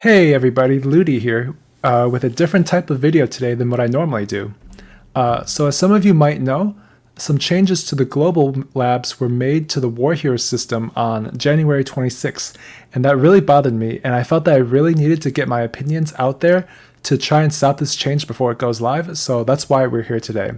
Hey everybody, Ludi here, with a different type of video today than what I normally do. So as some of you might know, some changes to the global labs were made to the War Hero system on January 26th, and that really bothered me, and I felt that I really needed to get my opinions out there to try and stop this change before it goes live, so that's why we're here today.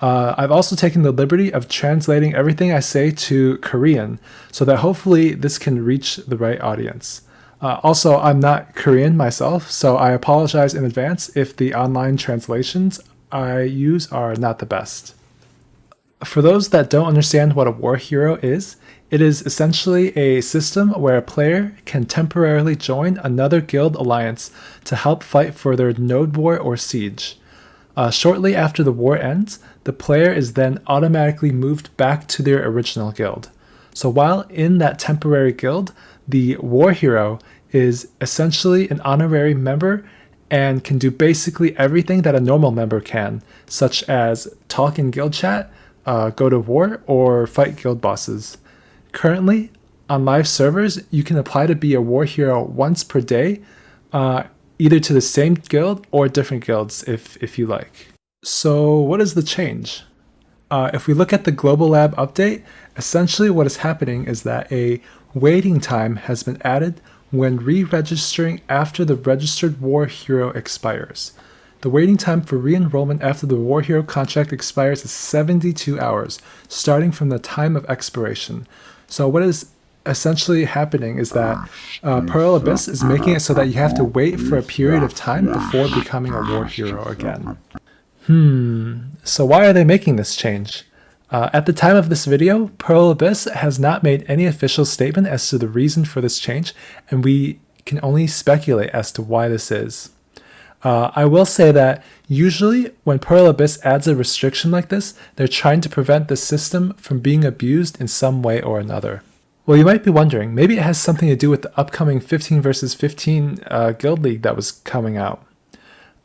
I've also taken the liberty of translating everything I say to Korean, so that hopefully this can reach the right audience. Also, I'm not Korean myself, so I apologize in advance if the online translations I use are not the best. For those that don't understand what a war hero is, it is essentially a system where a player can temporarily join another guild alliance to help fight for their node war or siege. Shortly after the war ends, the player is then automatically moved back to their original guild. So while in that temporary guild, the war hero is essentially an honorary member and can do basically everything that a normal member can, such as talk in guild chat, go to war, or fight guild bosses. Currently, on live servers, you can apply to be a war hero once per day, either to the same guild or different guilds if you like. So what is the change? If we look at the Global Lab update, essentially what is happening is that a waiting time has been added when re-registering after the registered war hero expires. The waiting time for re-enrollment after the war hero contract expires is 72 hours, starting from the time of expiration. So what is essentially happening is that Pearl Abyss is making it so that you have to wait for a period of time before becoming a war hero again. So why are they making this change? At the time of this video, Pearl Abyss has not made any official statement as to the reason for this change, and we can only speculate as to why this is. I will say that usually when Pearl Abyss adds a restriction like this, they're trying to prevent the system from being abused in some way or another. Well, you might be wondering, maybe it has something to do with the upcoming 15 versus 15 Guild League that was coming out.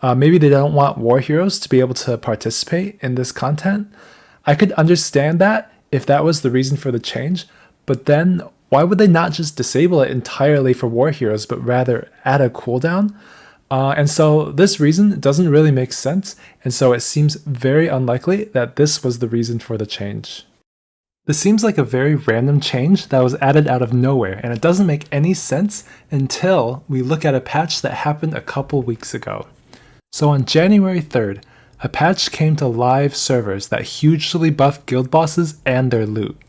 Maybe they don't want war heroes to be able to participate in this content. I could understand that if that was the reason for the change, but then why would they not just disable it entirely for war heroes, but rather add a cooldown? And so this reason doesn't really make sense, and so it seems very unlikely that this was the reason for the change. This seems like a very random change that was added out of nowhere, and it doesn't make any sense until we look at a patch that happened a couple weeks ago. So on January 3rd, a patch came to live servers that hugely buffed guild bosses and their loot.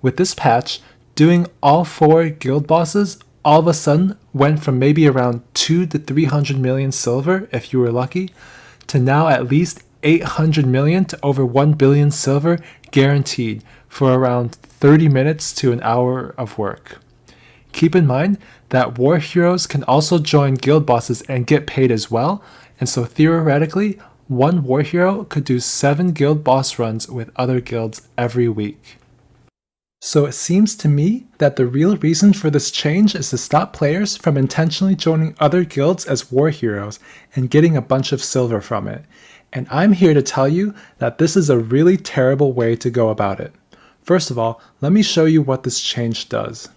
With this patch, doing all 4 guild bosses all of a sudden went from maybe around 2 to 300 million silver if you were lucky, to now at least 800 million to over 1 billion silver guaranteed for around 30 minutes to an hour of work. Keep in mind that war heroes can also join guild bosses and get paid as well, and so theoretically, one war hero could do 7 guild boss runs with other guilds every week. So it seems to me that the real reason for this change is to stop players from intentionally joining other guilds as war heroes and getting a bunch of silver from it. And I'm here to tell you that this is a really terrible way to go about it. First of all, let me show you what this change does.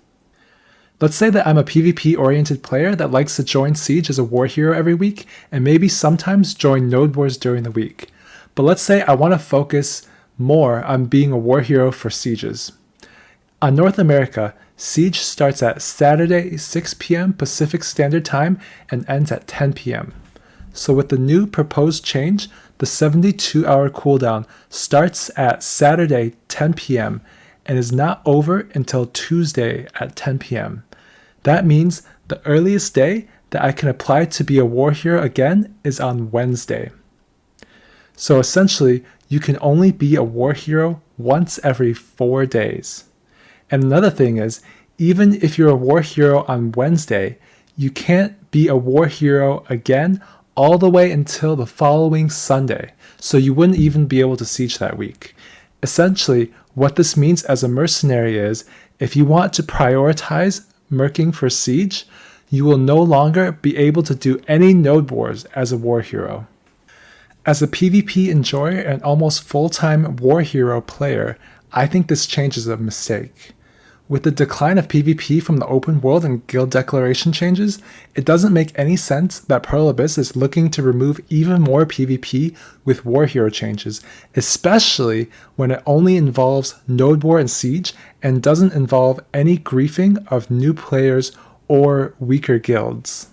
Let's say that I'm a PvP-oriented player that likes to join Siege as a war hero every week, and maybe sometimes join node wars during the week. But let's say I want to focus more on being a war hero for Sieges. On North America, Siege starts at Saturday 6 p.m. Pacific Standard Time and ends at 10 p.m. So with the new proposed change, the 72-hour cooldown starts at Saturday 10 p.m. and is not over until Tuesday at 10 p.m. That means the earliest day that I can apply to be a war hero again is on Wednesday. So essentially, you can only be a war hero once every 4 days. And another thing is, even if you're a war hero on Wednesday, you can't be a war hero again all the way until the following Sunday, so you wouldn't even be able to siege that week. Essentially, what this means as a mercenary is, if you want to prioritize merking for siege, you will no longer be able to do any node wars as a war hero. As a PvP enjoyer and almost full-time war hero player, I think this change is a mistake. With the decline of PvP from the open world and guild declaration changes, it doesn't make any sense that Pearl Abyss is looking to remove even more PvP with war hero changes, especially when it only involves Node War and Siege and doesn't involve any griefing of new players or weaker guilds.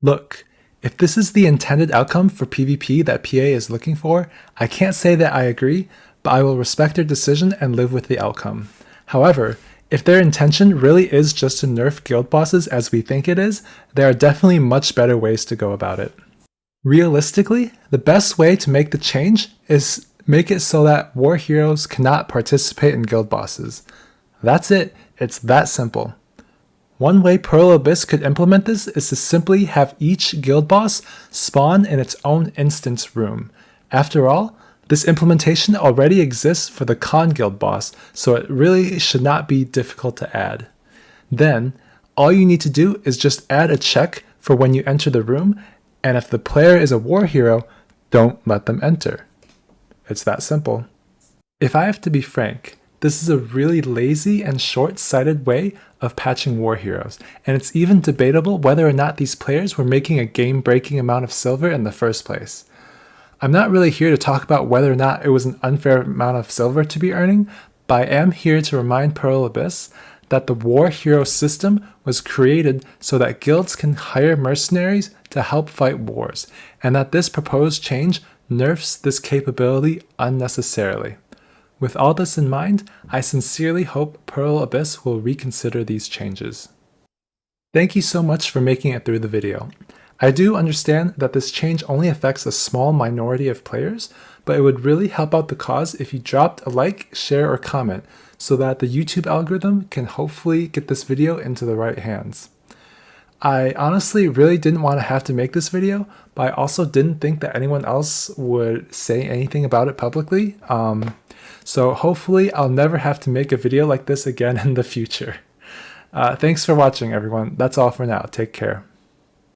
Look, if this is the intended outcome for PvP that PA is looking for, I can't say that I agree, but I will respect their decision and live with the outcome. However, if their intention really is just to nerf guild bosses as we think it is, there are definitely much better ways to go about it. Realistically, the best way to make the change is make it so that war heroes cannot participate in guild bosses. That's it, it's that simple. One way Pearl Abyss could implement this is to simply have each guild boss spawn in its own instance room. After all, this implementation already exists for the Khan guild boss, so it really should not be difficult to add. Then, all you need to do is just add a check for when you enter the room, and if the player is a war hero, don't let them enter. It's that simple. If I have to be frank, this is a really lazy and short-sighted way of patching war heroes, and it's even debatable whether or not these players were making a game-breaking amount of silver in the first place. I'm not really here to talk about whether or not it was an unfair amount of silver to be earning, but I am here to remind Pearl Abyss that the war hero system was created so that guilds can hire mercenaries to help fight wars, and that this proposed change nerfs this capability unnecessarily. With all this in mind, I sincerely hope Pearl Abyss will reconsider these changes. Thank you so much for making it through the video. I do understand that this change only affects a small minority of players, but it would really help out the cause if you dropped a like, share, or comment so that the YouTube algorithm can hopefully get this video into the right hands. I honestly really didn't want to have to make this video, but I also didn't think that anyone else would say anything about it publicly. So hopefully I'll never have to make a video like this again in the future. Thanks for watching, everyone. That's all for now. Take care.